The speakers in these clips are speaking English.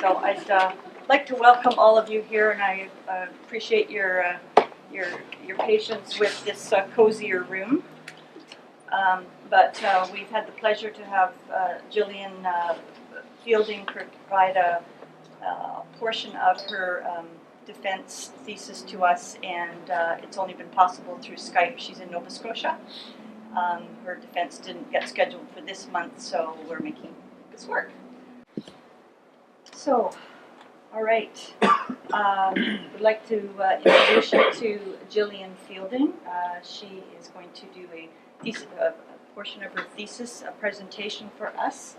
So I'd like to welcome all of you here, and I appreciate your patience with this cozier room. But we've had the pleasure to have Jillian Fielding provide a portion of her defense thesis to us, and it's only been possible through Skype. She's in Nova Scotia. Her defense didn't get scheduled for this month, so we're making this work. So, all right. We'd like to introduce you to Jillian Fielding. She is going to do a portion of her thesis, a presentation for us.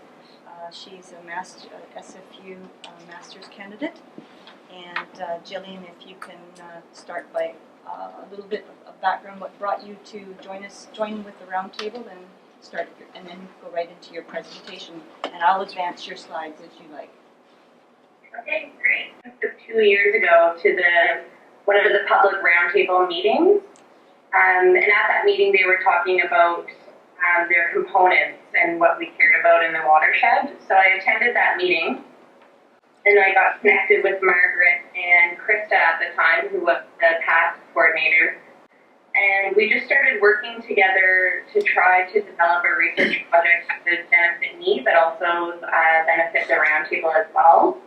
She's a SFU master's candidate. And Jillian, if you can start by a little bit of background, what brought you to join with the Roundtable, and then go right into your presentation. And I'll advance your slides as you like. Okay, great. I took 2 years ago to one of the public Roundtable meetings, and at that meeting they were talking about their components and what we cared about in the watershed. So I attended that meeting, and I got connected with Margaret and Krista at the time, who was the past coordinator. And we just started working together to try to develop a research project that would benefit me, but also benefit the Roundtable as well.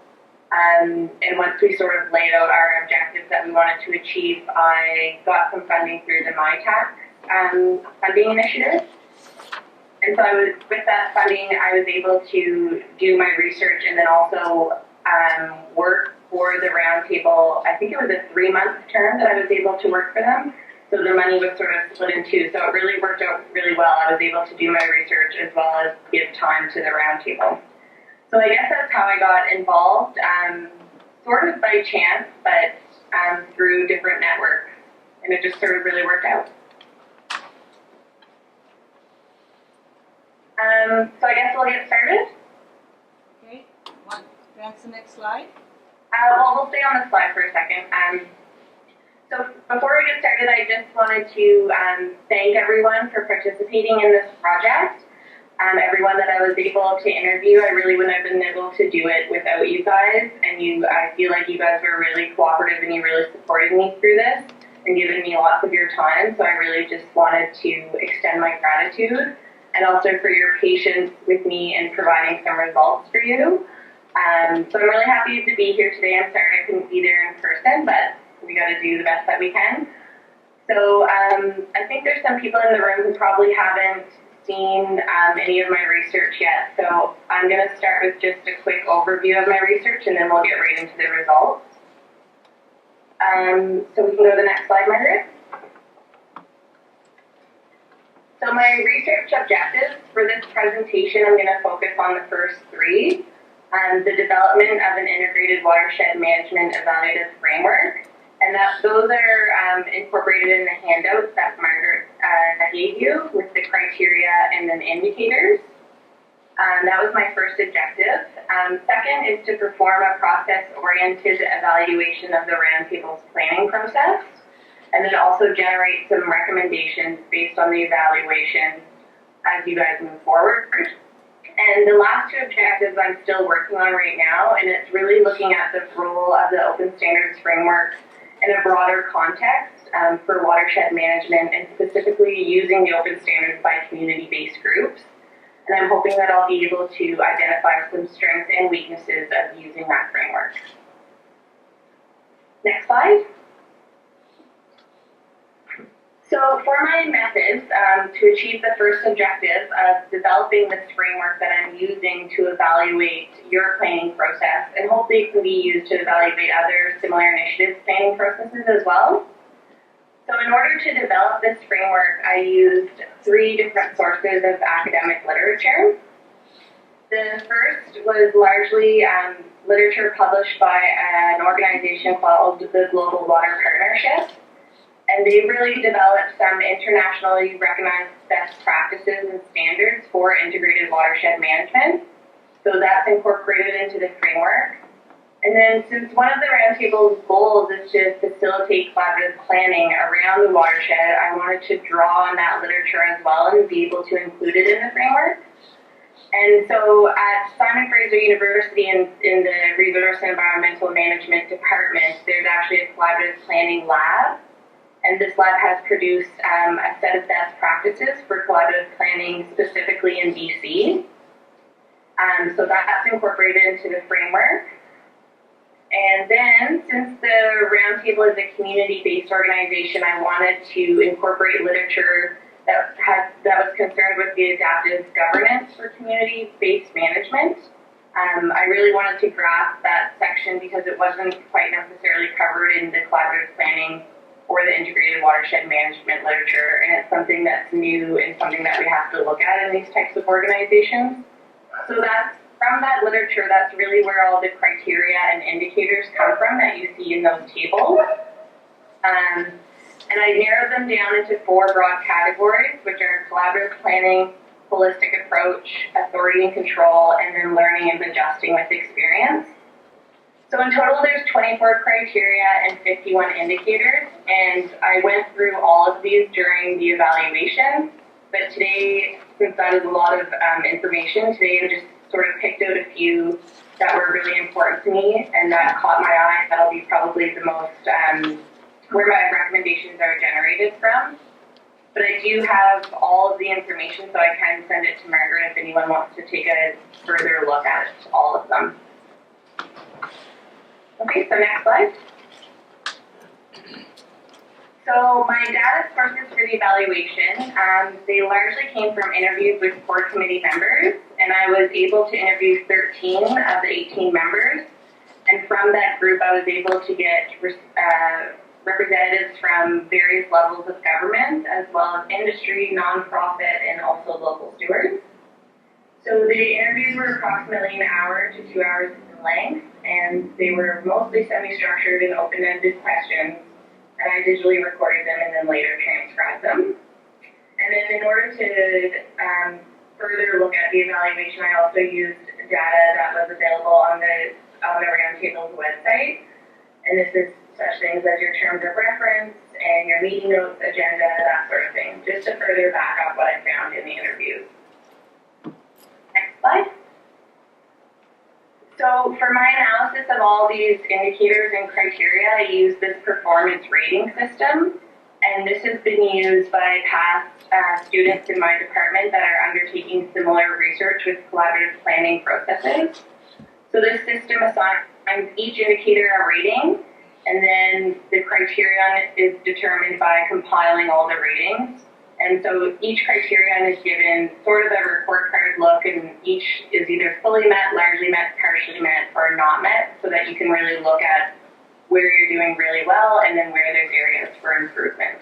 And once we sort of laid out our objectives that we wanted to achieve, I got some funding through the MyTax funding initiative. And so with that funding, I was able to do my research and then also work for the Roundtable. I think it was a 3-month term that I was able to work for them. So the money was sort of split in two. So it really worked out really well. I was able to do my research as well as give time to the Roundtable. So I guess that's how I got involved, sort of by chance, but through different networks. And it just sort of really worked out. So I guess we'll get started. Okay, want to advance the next slide? Well, we'll stay on the slide for a second. So before we get started, I just wanted to thank everyone for participating in this project. Everyone that I was able to interview, I really wouldn't have been able to do it without you guys. And I feel like you guys were really cooperative and you really supported me through this and given me lots of your time. So I really just wanted to extend my gratitude, and also for your patience with me in providing some results for you. So I'm really happy to be here today. I'm sorry I couldn't be there in person, but we got to do the best that we can. So I think there's some people in the room who probably haven't seen any of my research yet. So I'm going to start with just a quick overview of my research, and then we'll get right into the results. So we can go to the next slide, Margaret. So my research objectives for this presentation, I'm going to focus on the first 3. The development of an integrated watershed management evaluative framework. And those are incorporated in the handouts that Margaret gave you with the criteria and then indicators. That was my first objective. Second is to perform a process-oriented evaluation of the Roundtable's planning process, and then also generate some recommendations based on the evaluation as you guys move forward. And the last 2 objectives I'm still working on right now, and it's really looking at the role of the Open Standards Framework in a broader context for watershed management, and specifically using the open standards by community-based groups. And I'm hoping that I'll be able to identify some strengths and weaknesses of using that framework. Next slide. So for my methods to achieve the first objective of developing this framework that I'm using to evaluate your planning process, and hopefully it can be used to evaluate other similar initiatives planning processes as well. So in order to develop this framework, I used 3 different sources of academic literature. The first was largely literature published by an organization called the Global Water Partnership. And they really developed some internationally recognized best practices and standards for integrated watershed management. So that's incorporated into the framework. And then since one of the Roundtable's goals is to facilitate collaborative planning around the watershed, I wanted to draw on that literature as well and be able to include it in the framework. And so at Simon Fraser University in the Resource and Environmental Management Department, there's actually a collaborative planning lab. And this lab has produced a set of best practices for collaborative planning specifically in BC. So that's incorporated into the framework. And then, since the Roundtable is a community-based organization, I wanted to incorporate literature that was concerned with the adaptive governance for community-based management. I really wanted to grasp that section because it wasn't quite necessarily covered in the collaborative planning or the integrated watershed management literature, and it's something that's new and something that we have to look at in these types of organizations. So from that literature, that's really where all the criteria and indicators come from that you see in those tables. And I narrowed them down into 4 broad categories, which are collaborative planning, holistic approach, authority and control, and then learning and adjusting with experience. So in total, there's 24 criteria and 51 indicators, and I went through all of these during the evaluation. But today, since that is a lot of information, today I just sort of picked out a few that were really important to me and that caught my eye. That'll be probably the most, where my recommendations are generated from. But I do have all of the information, so I can send it to Margaret if anyone wants to take a further look at all of them. Okay, so next slide. So my data sources for the evaluation, they largely came from interviews with core committee members, and I was able to interview 13 of the 18 members. And from that group, I was able to get representatives from various levels of government, as well as industry, nonprofit, and also local stewards. So the interviews were approximately an hour to 2 hours in length, and they were mostly semi-structured and open-ended questions. And I digitally recorded them and then later transcribed them. And then in order to further look at the evaluation, I also used data that was available on the Roundtable's website. And this is such things as your terms of reference and your meeting notes, agenda, that sort of thing, just to further back up what I found in the interviews. Next slide. So for my analysis of all these indicators and criteria, I used this performance rating system, and this has been used by past students in my department that are undertaking similar research with collaborative planning processes. So this system assigns each indicator a rating, and then the criterion is determined by compiling all the ratings. And so each criterion is given sort of a report card look, and each is either fully met, largely met, partially met, or not met, so that you can really look at where you're doing really well and then where there's areas for improvement.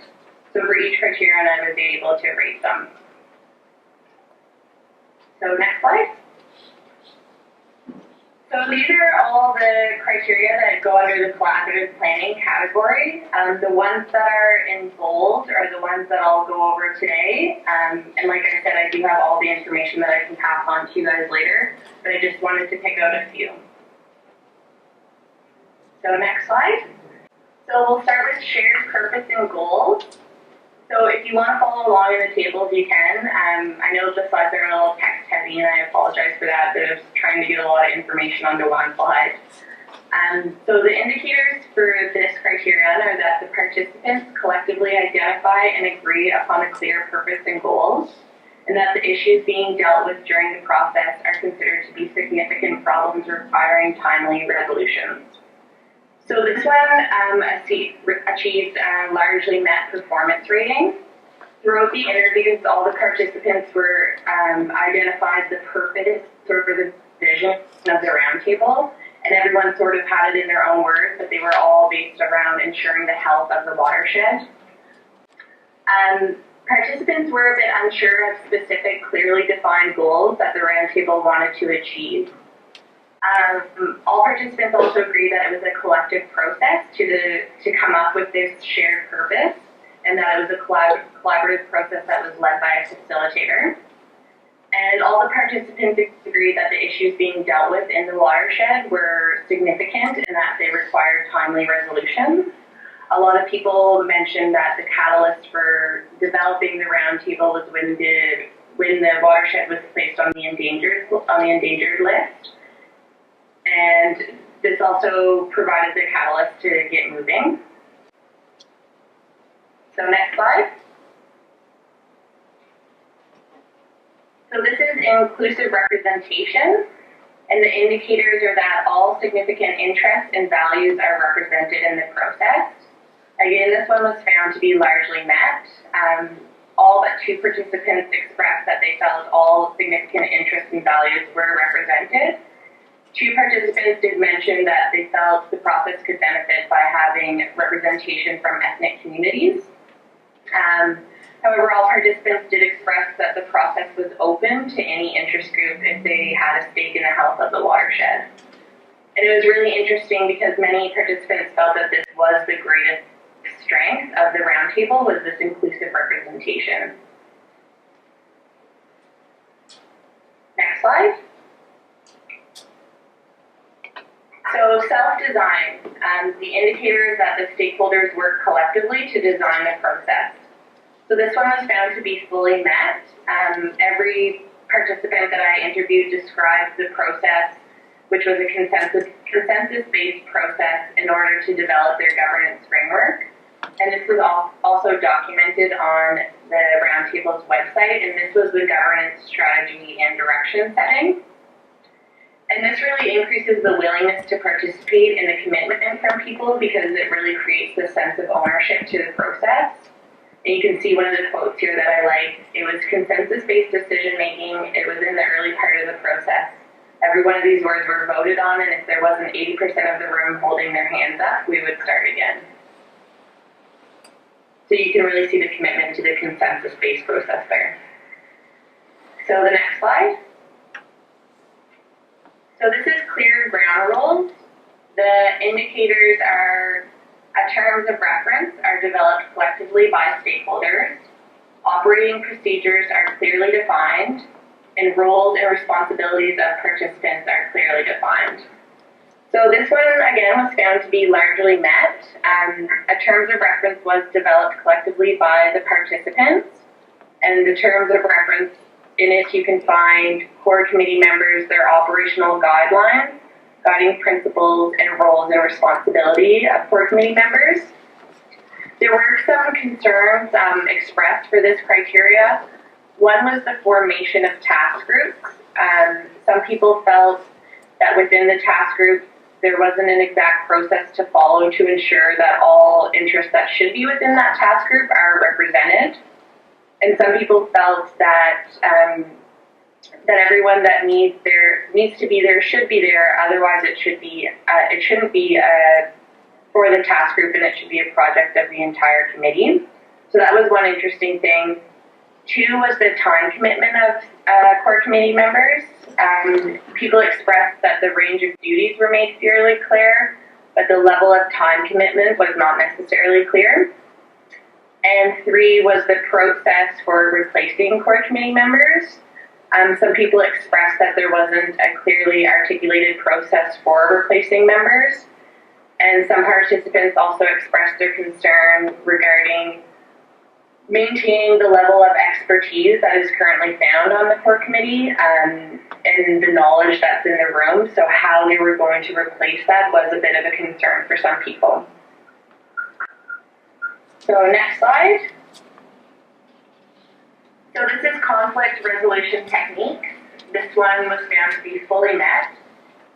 So for each criterion, I was able to rate them. So next slide. So these are all the criteria that go under the collaborative planning category. The ones that are in bold are the ones that I'll go over today. And like I said, I do have all the information that I can pass on to you guys later, but I just wanted to pick out a few. So next slide. So we'll start with shared purpose and goals. So if you want to follow along in the tables, you can. I know the slides are a little text heavy, and I apologize for that, but I was trying to get a lot of information onto one slide. So the indicators for this criterion are that the participants collectively identify and agree upon a clear purpose and goals, and that the issues being dealt with during the process are considered to be significant problems requiring timely resolutions. So this one achieved largely met performance rating. Throughout the interviews, all the participants were identified the purpose or the vision of the roundtable, and everyone sort of had it in their own words, but they were all based around ensuring the health of the watershed. Participants were a bit unsure of specific, clearly defined goals that the roundtable wanted to achieve. All participants also agreed that it was a collective process to come up with this shared purpose, and that it was a collaborative process that was led by a facilitator. And all the participants agreed that the issues being dealt with in the watershed were significant and that they required timely resolution. A lot of people mentioned that the catalyst for developing the roundtable was when the when the watershed was placed on the endangered list. And this also provided the catalyst to get moving. So next slide. So this is inclusive representation, and the indicators are that all significant interests and values are represented in the process. Again, this one was found to be largely met. All but 2 participants expressed that they felt all significant interests and values were represented. 2 participants did mention that they felt the process could benefit by having representation from ethnic communities. However, all participants did express that the process was open to any interest group if they had a stake in the health of the watershed. And it was really interesting because many participants felt that this was the greatest strength of the roundtable, was this inclusive representation. Next slide. So self-design, the indicator is that the stakeholders work collectively to design the process. So this one was found to be fully met. Every participant that I interviewed described the process, which was a consensus-based process in order to develop their governance framework. And this was also documented on the Roundtable's website, and this was the governance strategy and direction setting. And this really increases the willingness to participate and the commitment from people because it really creates this sense of ownership to the process. And you can see one of the quotes here that I like. It was consensus-based decision-making. It was in the early part of the process. Every one of these words were voted on, and if there wasn't 80% of the room holding their hands up, we would start again. So you can really see the commitment to the consensus-based process there. So the next slide. So this is clear ground rules. The indicators are terms of reference are developed collectively by stakeholders. Operating procedures are clearly defined, and roles and responsibilities of participants are clearly defined. So this one, again, was found to be largely met. A terms of reference was developed collectively by the participants, and the terms of reference, in it you can find core committee members, their operational guidelines, guiding principles and roles and responsibility of core committee members. There were some concerns expressed for this criteria. One was the formation of task groups. Some people felt that within the task group there wasn't an exact process to follow to ensure that all interests that should be within that task group are represented. And some people felt that that everyone that needs to be there should be there. Otherwise, it shouldn't be for the task group, and it should be a project of the entire committee. So that was one interesting thing. 2 was the time commitment of core committee members. People expressed that the range of duties were made fairly clear, but the level of time commitment was not necessarily clear. And 3 was the process for replacing core committee members. Some people expressed that there wasn't a clearly articulated process for replacing members. And some participants also expressed their concern regarding maintaining the level of expertise that is currently found on the core committee and the knowledge that's in the room. So how we were going to replace that was a bit of a concern for some people. So next slide. So this is conflict resolution techniques. This one was found to be fully met.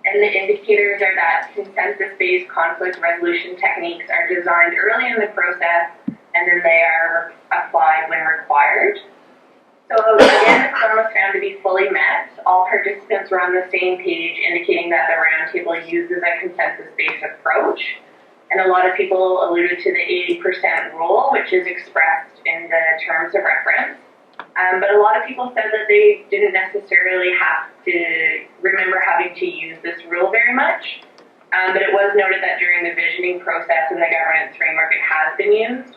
And the indicators are that consensus-based conflict resolution techniques are designed early in the process, and then they are applied when required. So again, this one was found to be fully met. All participants were on the same page, indicating that the roundtable uses a consensus-based approach. And a lot of people alluded to the 80% rule, which is expressed in the terms of reference. But a lot of people said that they didn't necessarily have to remember having to use this rule very much. But it was noted that during the visioning process in the governance framework, it has been used.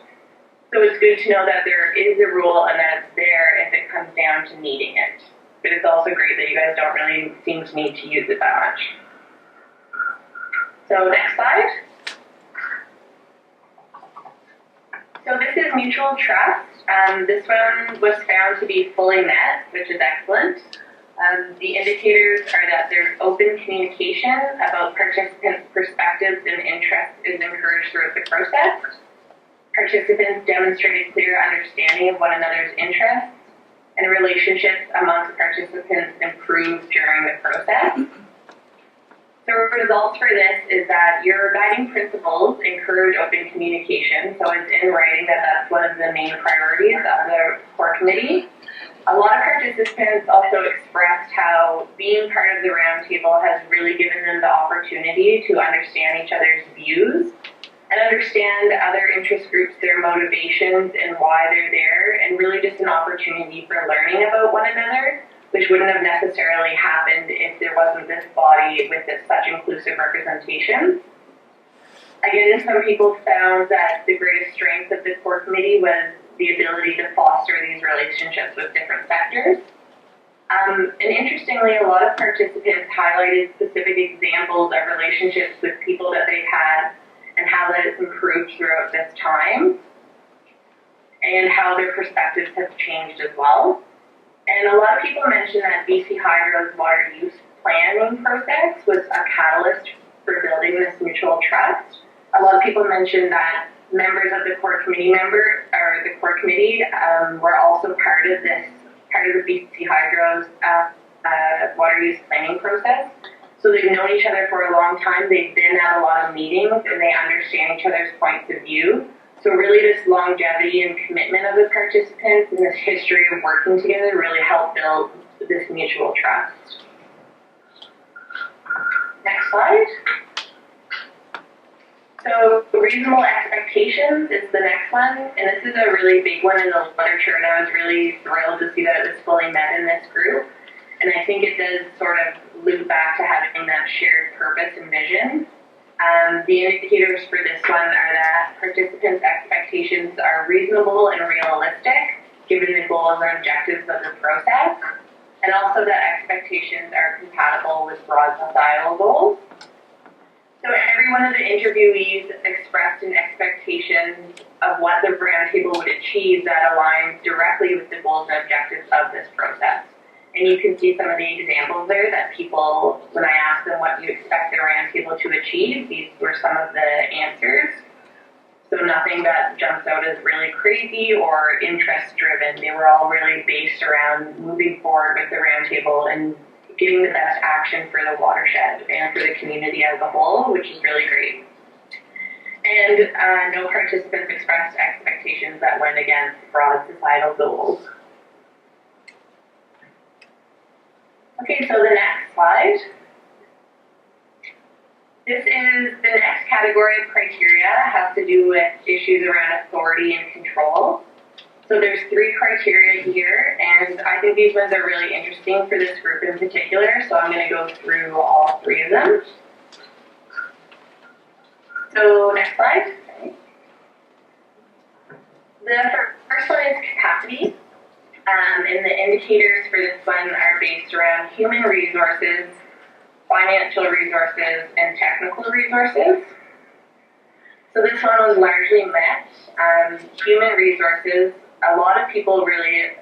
So it's good to know that there is a rule and that it's there if it comes down to needing it. But it's also great that you guys don't really seem to need to use it that much. So next slide. So this is mutual trust. This one was found to be fully met, which is excellent. The indicators are that there's open communication about participants' perspectives and interests is encouraged throughout the process. Participants demonstrated clear understanding of one another's interests, and relationships amongst participants improved during the process. The results for this is that your guiding principles encourage open communication, so it's in writing that that's one of the main priorities of the core committee. A lot of participants also expressed how being part of the roundtable has really given them the opportunity to understand each other's views and understand other interest groups, their motivations and why they're there, and really just an opportunity for learning about one another, which wouldn't have necessarily happened if there wasn't this body with this such inclusive representation. Again, some people found that the greatest strength of the core committee was the ability to foster these relationships with different sectors. And interestingly, a lot of participants highlighted specific examples of relationships with people that they've had and how that has improved throughout this time and how their perspectives have changed as well. And a lot of people mentioned that BC Hydro's water use planning process was a catalyst for building this mutual trust. A lot of people mentioned that members of the core committee were also part of the BC Hydro's water use planning process. So they've known each other for a long time. They've been at a lot of meetings and they understand each other's points of view. So really this longevity and commitment of the participants and this history of working together really helped build this mutual trust. Next slide. So reasonable expectations is the next one, and this is a really big one in the literature, and I was really thrilled to see that it was fully met in this group. And I think it does sort of loop back to having that shared purpose and vision. The indicators for this one are that participants' expectations are reasonable and realistic, given the goals and objectives of the process, and also that expectations are compatible with broad societal goals. So every one of the interviewees expressed an expectation of what the roundtable would achieve that aligns directly with the goals and objectives of this process. And you can see some of the examples there that people, when I asked them what you expect the roundtable to achieve, these were some of the answers. So nothing that jumps out as really crazy or interest-driven. They were all really based around moving forward with the roundtable and getting the best action for the watershed and for the community as a whole, which is really great. And no participants expressed expectations that went against broad societal goals. Okay, so the next slide. This is the next category of criteria, has to do with issues around authority and control. So there's 3 criteria here, and I think these ones are really interesting for this group in particular, so I'm going to go through all 3 of them. So next slide. The first one is capacity. And the indicators for this one are based around human resources, financial resources, and technical resources. So this one was largely met. Human resources, a lot of people really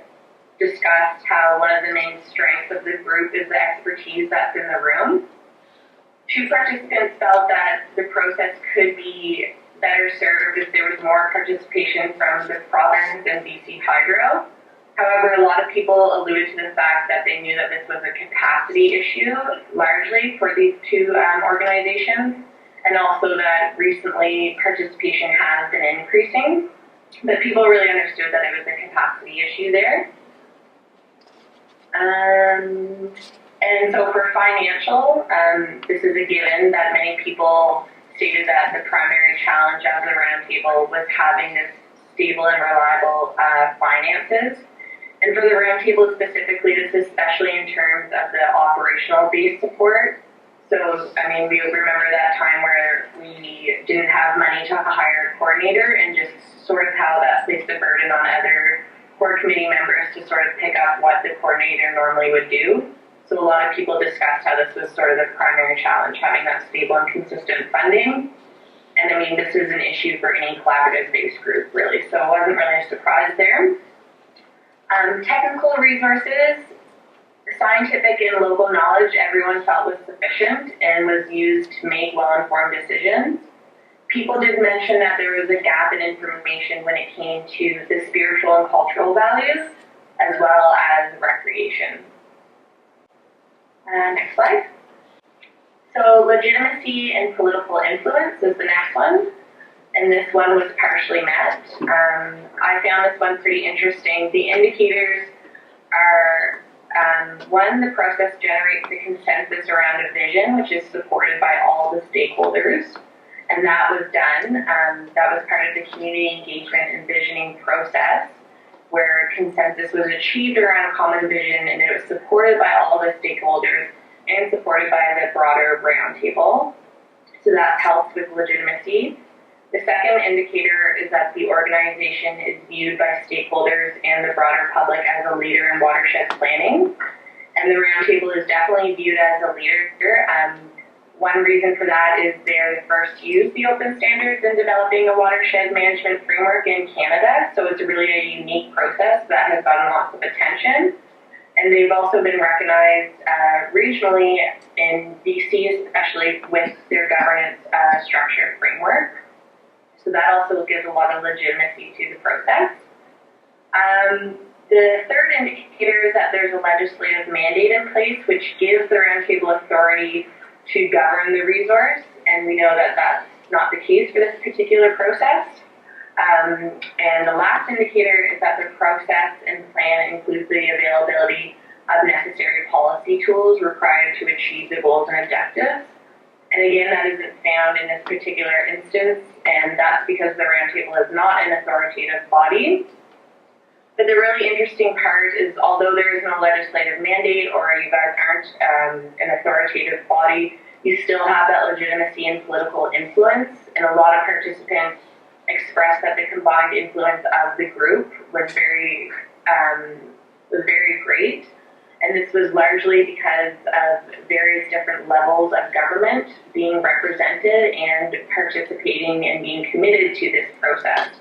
discussed how one of the main strengths of the group is the expertise that's in the room. 2 participants felt that the process could be better served if there was more participation from the province and BC Hydro. However, a lot of people alluded to the fact that they knew that this was a capacity issue, largely for these 2 organizations, and also that recently participation has been increasing. But people really understood that it was a capacity issue there. And so for financial, this is a given that many people stated that the primary challenge of the roundtable was having this stable and reliable finances. And for the roundtable specifically, this is especially in terms of the operational-based support. So, I mean, we remember that time where we didn't have money to hire a coordinator and just sort of how that placed the burden on other core committee members to sort of pick up what the coordinator normally would do. So a lot of people discussed how this was sort of the primary challenge, having that stable and consistent funding. And I mean, this is an issue for any collaborative-based group, really, so it wasn't really a surprise there. Technical resources, scientific and local knowledge everyone felt was sufficient and was used to make well-informed decisions. People did mention that there was a gap in information when it came to the spiritual and cultural values, as well as recreation. Next slide. So legitimacy and political influence is the next one, and this one was partially met. I found this one pretty interesting. The indicators are, one, the process generates the consensus around a vision, which is supported by all the stakeholders, and that was done. That was part of the community engagement and visioning process, where consensus was achieved around a common vision, and it was supported by all the stakeholders and supported by the broader roundtable. So that helps with legitimacy. The second indicator is that the organization is viewed by stakeholders and the broader public as a leader in watershed planning. And the roundtable is definitely viewed as a leader. One reason for that is they're the first to use the open standards in developing a watershed management framework in Canada. So it's really a unique process that has gotten lots of attention. And they've also been recognized regionally in BC, especially with their governance structure framework. So that also gives a lot of legitimacy to the process. The third indicator is that there's a legislative mandate in place which gives the roundtable authority to govern the resource, and we know that that's not the case for this particular process. And the last indicator is that the process and plan includes the availability of necessary policy tools required to achieve the goals and objectives. And again, that isn't found in this particular instance, and that's because the roundtable is not an authoritative body. But the really interesting part is, although there is no legislative mandate or you guys aren't an authoritative body, you still have that legitimacy and political influence, and a lot of participants expressed that the combined influence of the group was very great. And this was largely because of various different levels of government being represented and participating and being committed to this process.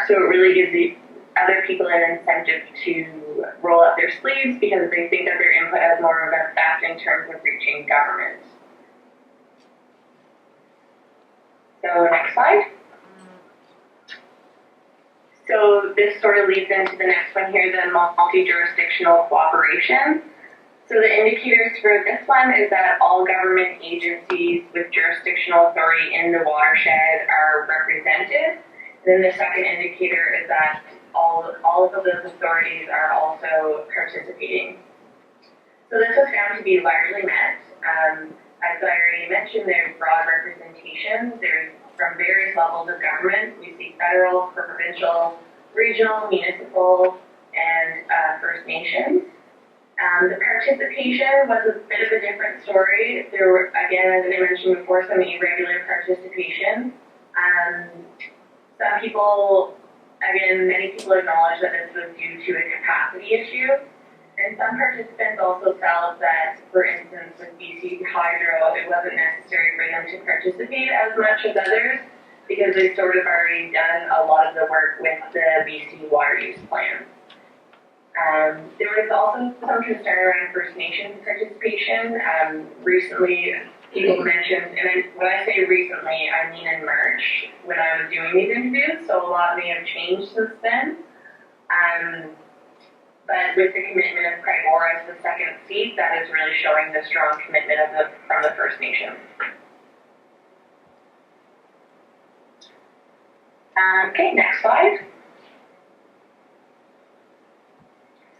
So it really gives the other people an incentive to roll up their sleeves because they think that their input has more of an effect in terms of reaching government. So next slide. So this sort of leads into the next one here, the multi-jurisdictional cooperation. So the indicators for this one is that all government agencies with jurisdictional authority in the watershed are represented. Then the second indicator is that all of those authorities are also participating. So this was found to be largely met. As I already mentioned, there's broad representation. There's from various levels of government. We see federal, provincial, regional, municipal, and First Nations. The participation was a bit of a different story. There were, again, as I mentioned before, some irregular participation. Some people, again, many people acknowledge that this was due to a capacity issue. And some participants also felt that, for instance, with BC Hydro, it wasn't necessary for them to participate as much as others because they've sort of already done a lot of the work with the BC Water Use Plan. There was also some concern around First Nations participation. Recently, people mentioned, and when I say recently, I mean in March, when I was doing these interviews, so a lot may have changed since then. But with the commitment of Craig Orr as the second seat, that is really showing the strong commitment from the First Nations. Okay, next slide.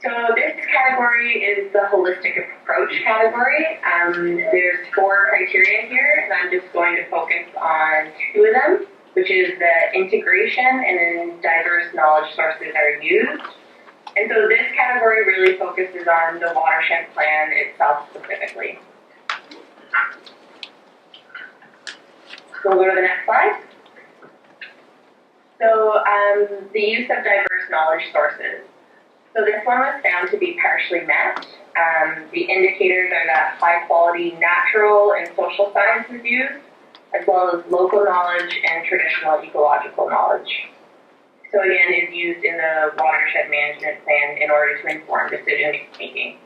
So this category is the holistic approach category. There's 4 criteria here, and I'm just going to focus on 2 of them, which is the integration and then diverse knowledge sources are used. And so this category really focuses on the watershed plan itself specifically. So we'll go to the next slide. So the use of diverse knowledge sources. So this one was found to be partially met. The indicators are that high quality natural and social science is used, as well as local knowledge and traditional ecological knowledge. So again, is used in the watershed management plan in order to inform decision making.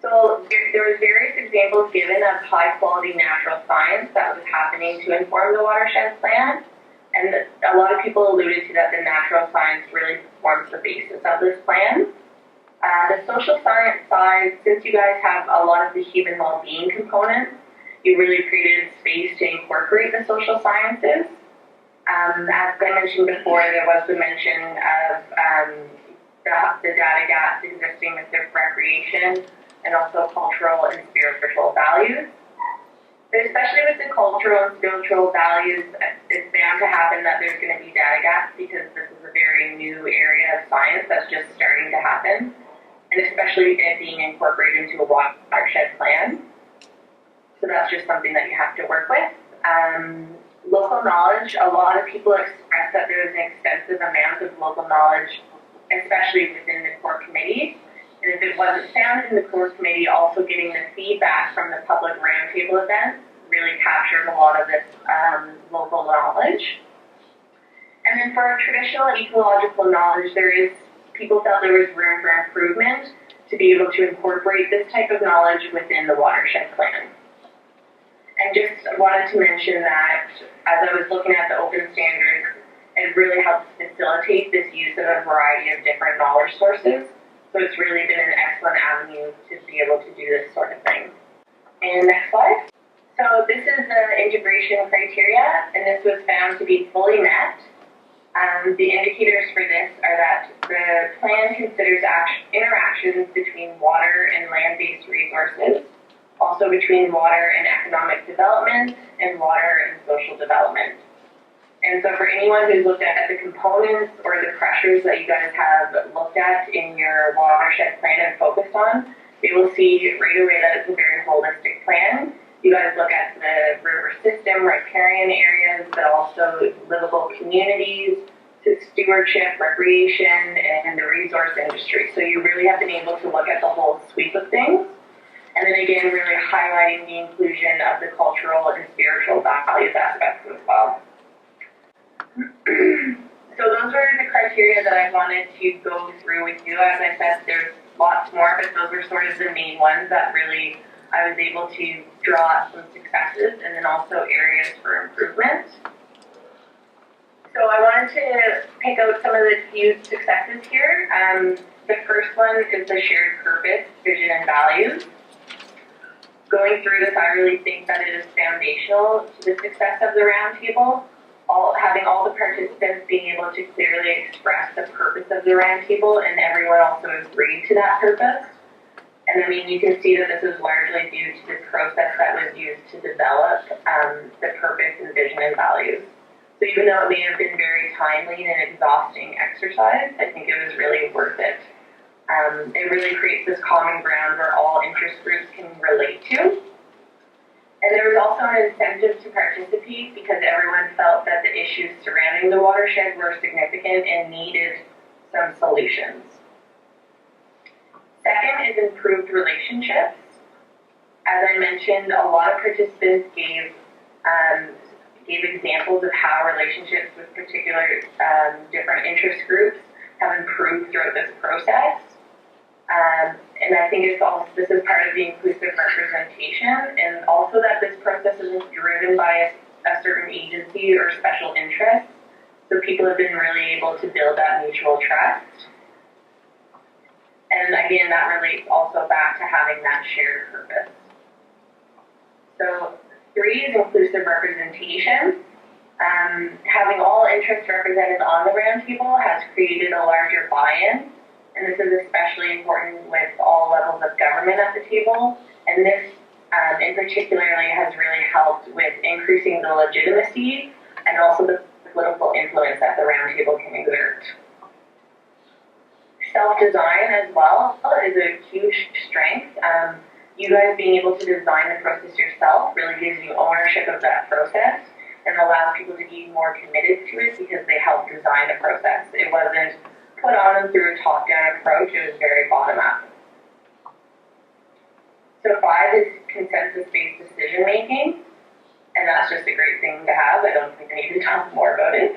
So there was various examples given of high quality natural science that was happening to inform the watershed plan. And a lot of people alluded to that the natural science really forms the basis of this plan. The social science side, since you guys have a lot of the human well-being components, you really created space to incorporate the social sciences. As I mentioned before, there was the mention of the data gaps existing with their recreation and also cultural and spiritual values. But especially with the cultural and spiritual values, it's bound to happen that there's going to be data gaps because this is a very new area of science that's just starting to happen, and especially it being incorporated into a watershed plan. So that's just something that you have to work with. Local knowledge, a lot of people express that there's an extensive amount of local knowledge, especially within the core committee. And if it wasn't found in the core committee, also getting the feedback from the public roundtable events really captured a lot of this local knowledge. And then for traditional ecological knowledge, people felt there was room for improvement to be able to incorporate this type of knowledge within the watershed plan. And just wanted to mention that as I was looking at the open standards, it really helps facilitate this use of a variety of different knowledge sources. So it's really been an excellent avenue to be able to do this sort of thing. And next slide. So this is the integration criteria, and this was found to be fully met. The indicators for this are that the plan considers interactions between water and land-based resources, also between water and economic development, and water and social development. And so for anyone who's looked at the components or the pressures that you guys have looked at in your watershed plan and focused on, they will see right away that it's a very holistic plan. You guys look at the river system, riparian areas, but also livable communities, to stewardship, recreation, and the resource industry. So you really have been able to look at the whole sweep of things. And then again, really highlighting the inclusion of the cultural and spiritual values aspects as well. So those were the criteria that I wanted to go through with you. As I said, there's lots more, but those were sort of the main ones that really I was able to draw out some successes and then also areas for improvement. So I wanted to pick out some of the few successes here. The first one is the shared purpose, vision, and values. Going through this, I really think that it is foundational to the success of the roundtable. Having all the participants being able to clearly express the purpose of the roundtable, and everyone also agreed to that purpose. And I mean, you can see that this is largely due to the process that was used to develop the purpose and vision and values. So even though it may have been very timely and an exhausting exercise, I think it was really worth it. It really creates this common ground where all interest groups can relate to. And there was also an incentive to participate because everyone felt that the issues surrounding the watershed were significant and needed some solutions. Second is improved relationships. As I mentioned, a lot of participants gave examples of how relationships with particular different interest groups have improved throughout this process. And I think this is part of the inclusive representation, and also that this process isn't driven by a certain agency or special interest. So people have been really able to build that mutual trust. And again, that relates also back to having that shared purpose. So 3 is inclusive representation. Having all interests represented on the roundtable has created a larger buy-in. And this is especially important with all levels of government at the table. And this, in particularly, has really helped with increasing the legitimacy and also the political influence that the roundtable can exert. Self-design as well is a huge strength. You guys being able to design the process yourself really gives you ownership of that process and allows people to be more committed to it because they helped design the process. It wasn't put on them through a top-down approach, it was very bottom-up. So 5 is consensus-based decision-making, and that that's just a great thing to have. I don't think I need to talk more about it.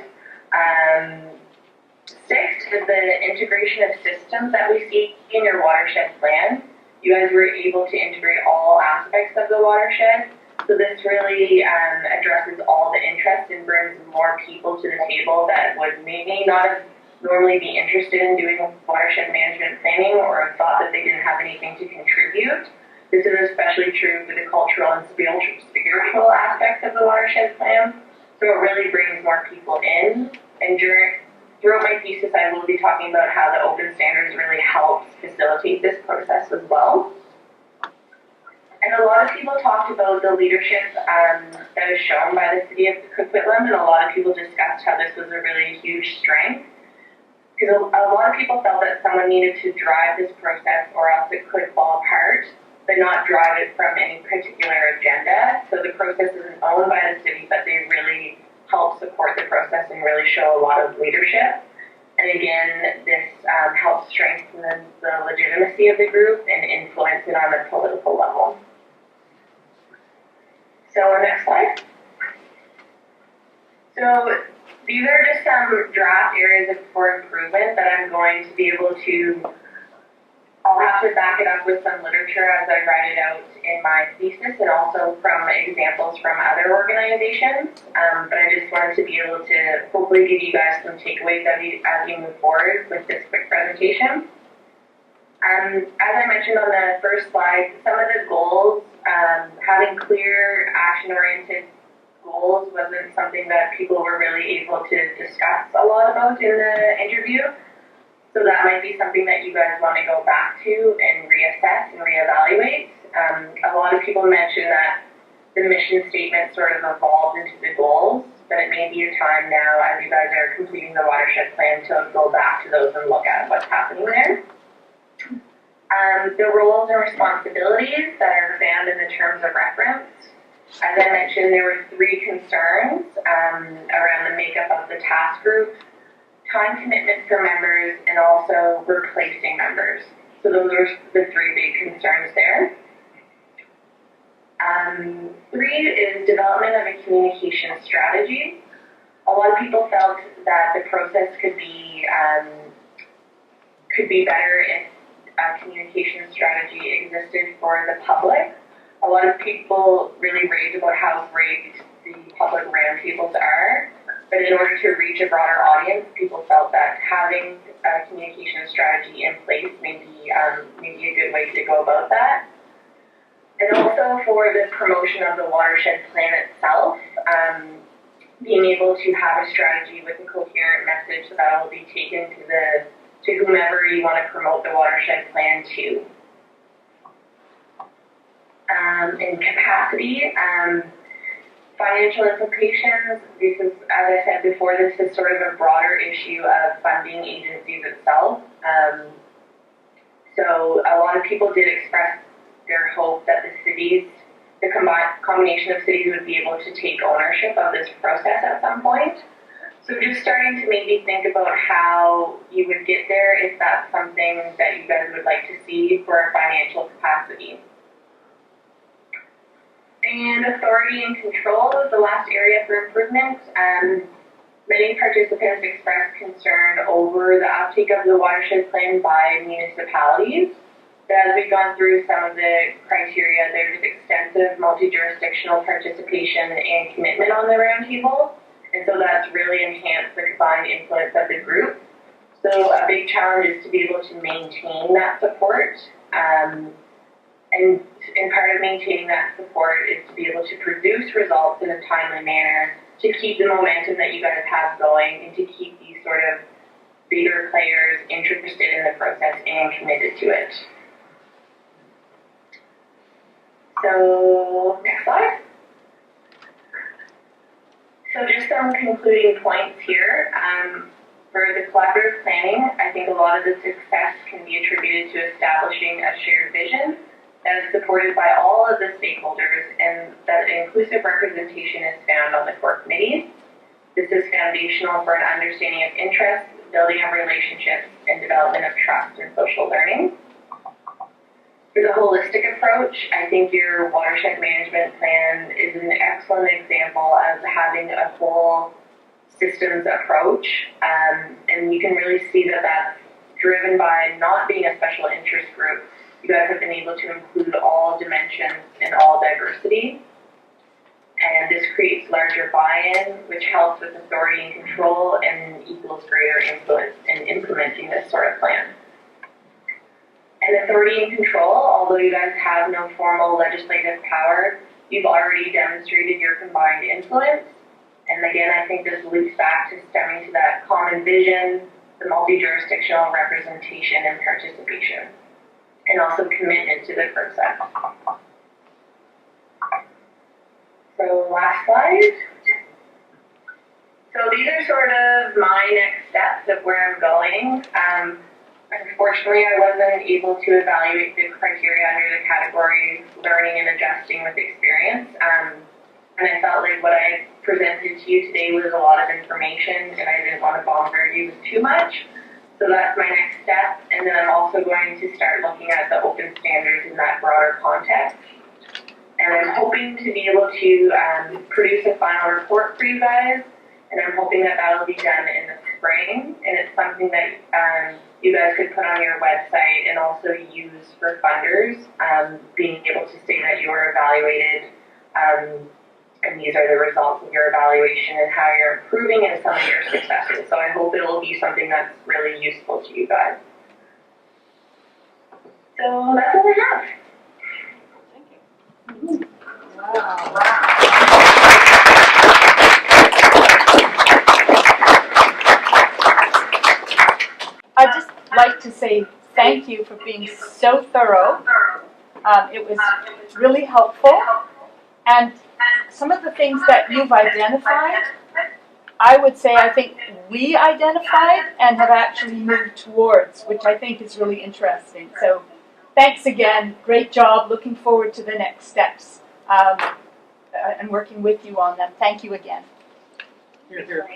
6 is the integration of systems that we see in your watershed plan. You guys were able to integrate all aspects of the watershed. So this really addresses all the interests and brings more people to the table that would maybe not have normally be interested in doing watershed management planning or thought that they didn't have anything to contribute. This is especially true for the cultural and spiritual aspects of the watershed plan. So it really brings more people in. And throughout my thesis, I will be talking about how the open standards really helps facilitate this process as well. And a lot of people talked about the leadership that is shown by the city of Coquitlam, and a lot of people discussed how this was a really huge strength. Because a lot of people felt that someone needed to drive this process or else it could fall apart, but not drive it from any particular agenda. So the process isn't owned by the city, but they really help support the process and really show a lot of leadership. And again, this helps strengthen the legitimacy of the group and influence it on a political level. So next slide. So these are just some draft areas for improvement that I'm going to be able to, I'll have to back it up with some literature as I write it out in my thesis and also from examples from other organizations. But I just wanted to be able to hopefully give you guys some takeaways as you move forward with this quick presentation. As I mentioned on the first slide, some of the goals, having clear action-oriented goals wasn't something that people were really able to discuss a lot about in the interview. So that might be something that you guys want to go back to and reassess and reevaluate. A lot of people mentioned that the mission statement sort of evolved into the goals, but it may be a time now as you guys are completing the watershed plan to go back to those and look at what's happening there. The roles and responsibilities that are found in the terms of reference. As I mentioned, there were 3 concerns around the makeup of the task group, time commitment for members, and also replacing members. So those are the 3 big concerns there. 3 is development of a communication strategy. A lot of people felt that the process could be better if a communication strategy existed for the public. A lot of people really raved about how great the public roundtables are, but in order to reach a broader audience, people felt that having a communication strategy in place may be a good way to go about that. And also for the promotion of the watershed plan itself, being able to have a strategy with a coherent message that will be taken to whomever you want to promote the watershed plan to. In capacity, financial implications, this is, as I said before, this is sort of a broader issue of funding agencies itself. So a lot of people did express their hope that the combination of cities would be able to take ownership of this process at some point. So just starting to maybe think about how you would get there if that's something that you guys would like to see for a financial capacity. And authority and control is the last area for improvement. Many participants expressed concern over the uptake of the watershed plan by municipalities. But as we've gone through some of the criteria, there's extensive multi-jurisdictional participation and commitment on the roundtable. And so that's really enhanced the combined influence of the group. So a big challenge is to be able to maintain that support. And part of maintaining that support is to be able to produce results in a timely manner, to keep the momentum that you guys have going, and to keep these sort of bigger players interested in the process and committed to it. So, next slide. So just some concluding points here. For the collaborative planning, I think a lot of the success can be attributed to establishing a shared vision that is supported by all of the stakeholders and that inclusive representation is found on the core committees. This is foundational for an understanding of interests, building of relationships, and development of trust and social learning. For the holistic approach, I think your watershed management plan is an excellent example of having a whole systems approach, and you can really see that that's driven by not being a special interest group. You guys have been able to include all dimensions and all diversity, and this creates larger buy-in, which helps with authority and control and equals greater influence in implementing this sort of plan. And authority and control, although you guys have no formal legislative power, you've already demonstrated your combined influence. And again, I think this loops back to stemming to that common vision, the multi-jurisdictional representation and participation, and also commitment to the process. So last slide. So these are sort of my next steps of where I'm going. Unfortunately, I wasn't able to evaluate the criteria under the category learning and adjusting with experience. And I felt like what I presented to you today was a lot of information, and I didn't want to bombard you with too much. So that's my next step. And then I'm also going to start looking at the open standards in that broader context. And I'm hoping to be able to produce a final report for you guys. And I'm hoping that that'll be done in the spring. And it's something that you guys could put on your website and also use for funders, being able to say that you were evaluated, and these are the results of your evaluation and how you're improving and some of your successes. So I hope it will be something that's really useful to you guys. So that's all I have. Thank you. Wow. I'd just like to say thank you for being so thorough. It was really helpful. And some of the things that you've identified, I would say I think we identified and have actually moved towards, which I think is really interesting. So thanks again. Great job. Looking forward to the next steps and working with you on them. Thank you again. Here.